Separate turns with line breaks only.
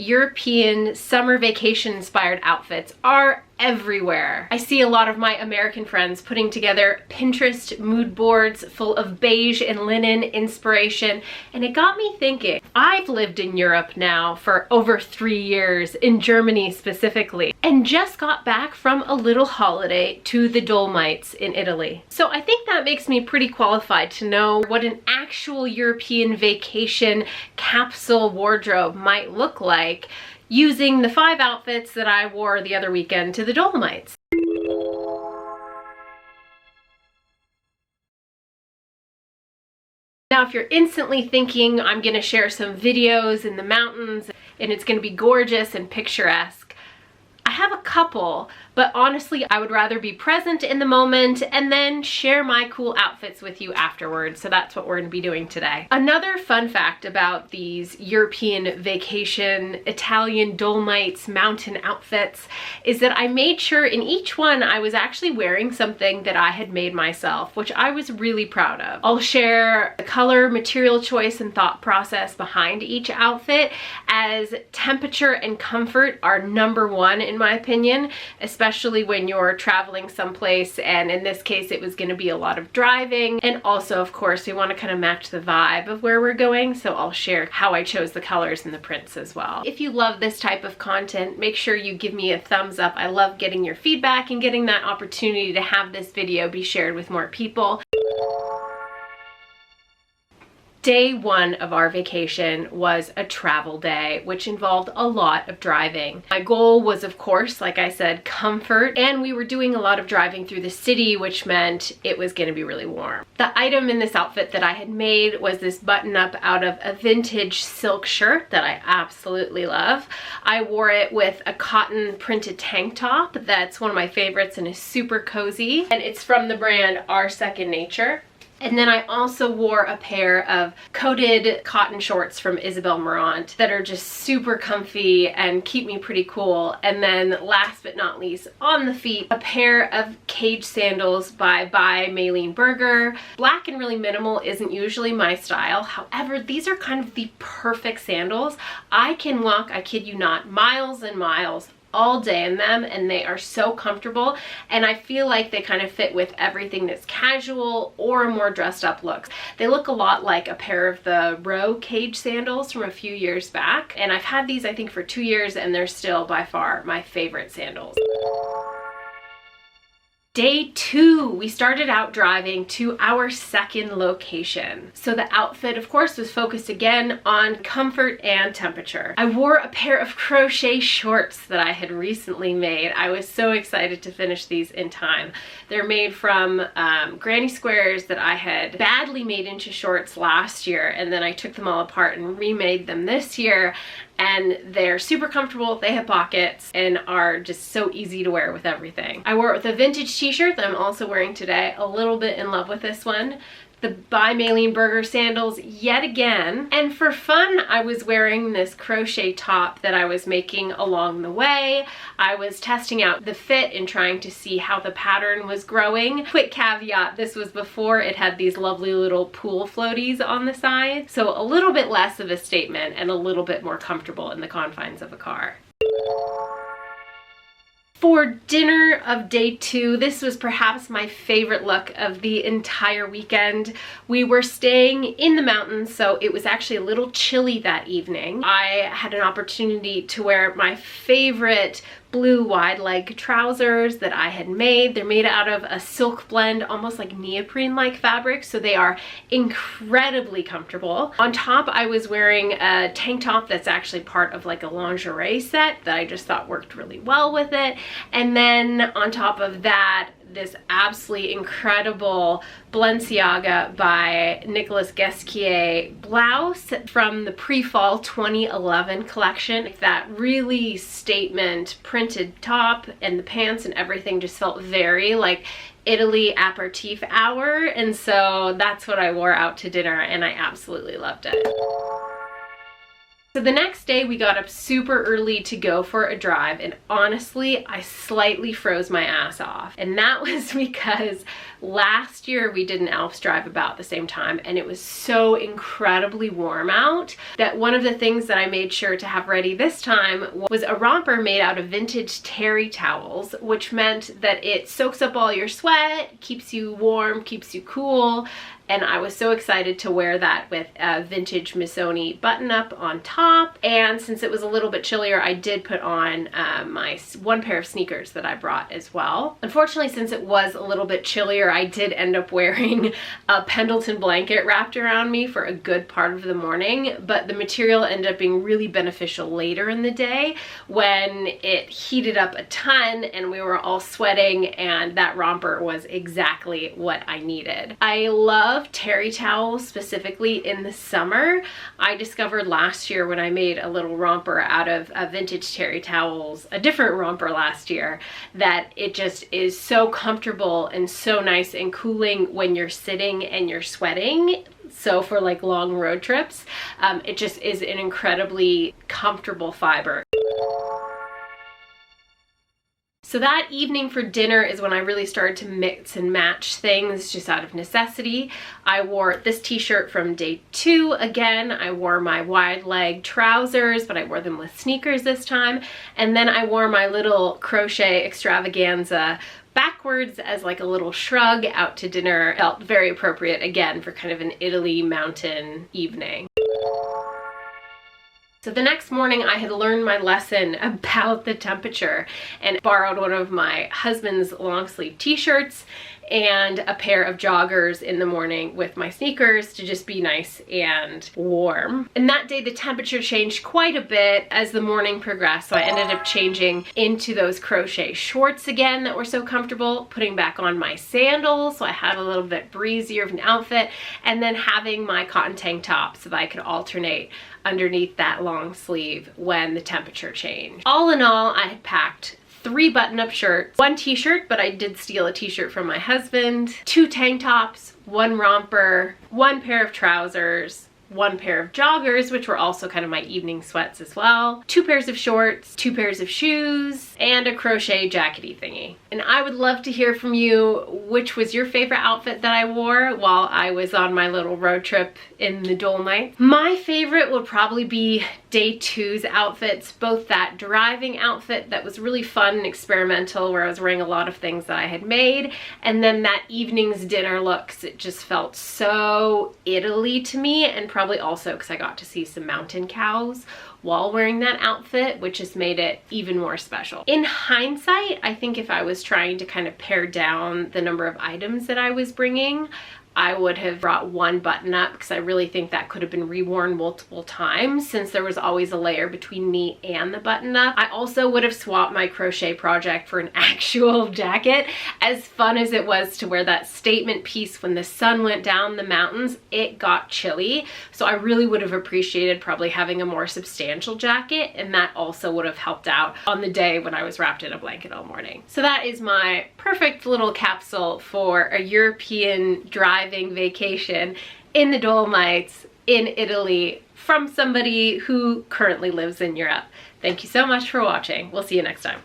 European summer vacation inspired outfits are everywhere. I see a lot of my American friends putting together Pinterest mood boards full of beige and linen inspiration, and it got me thinking. I've lived in Europe now for over 3 years, in Germany specifically, and just got back from a little holiday to the Dolomites in Italy. So I think that makes me pretty qualified to know what an actual European vacation capsule wardrobe might look like, using the 5 outfits that I wore the other weekend to the Dolomites. Now, if you're instantly thinking I'm gonna share some videos in the mountains and it's gonna be gorgeous and picturesque, I have a couple, but honestly, I would rather be present in the moment and then share my cool outfits with you afterwards. So that's what we're gonna be doing today. Another fun fact about these European vacation, Italian Dolomites mountain outfits is that I made sure in each one I was actually wearing something that I had made myself, which I was really proud of. I'll share the color, material choice, and thought process behind each outfit, as temperature and comfort are #1 in my opinion, especially when you're traveling someplace, and in this case it was going to be a lot of driving, and also of course we want to kind of match the vibe of where we're going, so I'll share how I chose the colors and the prints as well. If you love this type of content, make sure you give me a thumbs up. I love getting your feedback and getting that opportunity to have this video be shared with more people. Day 1 of our vacation was a travel day, which involved a lot of driving. My goal was, of course, like I said, comfort, and we were doing a lot of driving through the city, which meant it was going to be really warm. The item in this outfit that I had made was this button-up out of a vintage silk shirt that I absolutely love. I wore it with a cotton printed tank top that's one of my favorites and is super cozy, and it's from the brand Our Second Nature. And then I also wore a pair of coated cotton shorts from Isabel Marant that are just super comfy and keep me pretty cool. And then last but not least, on the feet, a pair of cage sandals by Maylene Berger. Black and really minimal isn't usually my style. However, these are kind of the perfect sandals. I can walk, I kid you not, miles and miles all day in them, and they are so comfortable, and I feel like they kind of fit with everything that's casual or more dressed up looks. They look a lot like a pair of the Row cage sandals from a few years back, and I've had these I think for 2 years, and they're still by far my favorite sandals. Day 2, we started out driving to our second location. So the outfit, of course, was focused again on comfort and temperature. I wore a pair of crochet shorts that I had recently made. I was so excited to finish these in time. They're made from granny squares that I had badly made into shorts last year, and then I took them all apart and remade them this year. And they're super comfortable, they have pockets, and are just so easy to wear with everything. I wore it with a vintage t-shirt that I'm also wearing today, a little bit in love with this one. The by Maylene Berger sandals yet again. And for fun, I was wearing this crochet top that I was making along the way. I was testing out the fit and trying to see how the pattern was growing. Quick caveat, this was before it had these lovely little pool floaties on the side. So a little bit less of a statement and a little bit more comfortable in the confines of a car. For dinner of day 2, this was perhaps my favorite look of the entire weekend. We were staying in the mountains, so it was actually a little chilly that evening. I had an opportunity to wear my favorite blue wide leg trousers that I had made. They're made out of a silk blend, almost like neoprene-like fabric, so they are incredibly comfortable. On top, I was wearing a tank top that's actually part of like a lingerie set that I just thought worked really well with it. And then on top of that, this absolutely incredible Balenciaga by Nicolas Ghesquier blouse from the pre-fall 2011 collection. That really statement printed top, and the pants and everything just felt very like Italy aperitif hour, and so that's what I wore out to dinner, and I absolutely loved it. So the next day we got up super early to go for a drive, and honestly, I slightly froze my ass off. And that was because last year we did an Alps drive about the same time, and it was so incredibly warm out that one of the things that I made sure to have ready this time was a romper made out of vintage terry towels, which meant that it soaks up all your sweat, keeps you warm, keeps you cool. And I was so excited to wear that with a vintage Missoni button-up on top. And since it was a little bit chillier, I did put on my one pair of sneakers that I brought as well. Unfortunately, since it was a little bit chillier, I did end up wearing a Pendleton blanket wrapped around me for a good part of the morning, but the material ended up being really beneficial later in the day when it heated up a ton and we were all sweating, and that romper was exactly what I needed. I love terry towels, specifically in the summer. I discovered last year when I made a little romper out of vintage terry towels, a different romper last year, that it just is so comfortable and so nice and cooling when you're sitting and you're sweating. So for like long road trips, it just is an incredibly comfortable fiber. So that evening for dinner is when I really started to mix and match things just out of necessity. I wore this t-shirt from day 2 again. I wore my wide leg trousers, but I wore them with sneakers this time. And then I wore my little crochet extravaganza backwards as like a little shrug out to dinner. Felt very appropriate again for kind of an Italy mountain evening. So the next morning I had learned my lesson about the temperature and borrowed one of my husband's long sleeve t-shirts and a pair of joggers in the morning with my sneakers to just be nice and warm. And that day the temperature changed quite a bit as the morning progressed, so I ended up changing into those crochet shorts again that were so comfortable, putting back on my sandals so I had a little bit breezier of an outfit, and then having my cotton tank top so that I could alternate underneath that long sleeve when the temperature changed. All in all, I had packed 3 button-up shirts, 1 t-shirt, but I did steal a t-shirt from my husband, 2 tank tops, 1 romper, 1 pair of trousers, 1 pair of joggers, which were also kind of my evening sweats as well, 2 pairs of shorts, 2 pairs of shoes, and a crochet jackety thingy. And I would love to hear from you which was your favorite outfit that I wore while I was on my little road trip in the Dolomites. My favorite would probably be day 2's outfits, both that driving outfit that was really fun and experimental where I was wearing a lot of things that I had made, and then that evening's dinner looks. It just felt so Italy to me, and probably also because I got to see some mountain cows while wearing that outfit, which just made it even more special. In hindsight, I think if I was trying to kind of pare down the number of items that I was bringing, I would have brought 1 button up because I really think that could have been reworn multiple times since there was always a layer between me and the button up. I also would have swapped my crochet project for an actual jacket. As fun as it was to wear that statement piece when the sun went down the mountains, it got chilly. So I really would have appreciated probably having a more substantial jacket, and that also would have helped out on the day when I was wrapped in a blanket all morning. So that is my perfect little capsule for a European drive vacation in the Dolomites in Italy from somebody who currently lives in Europe. Thank you so much for watching. We'll see you next time.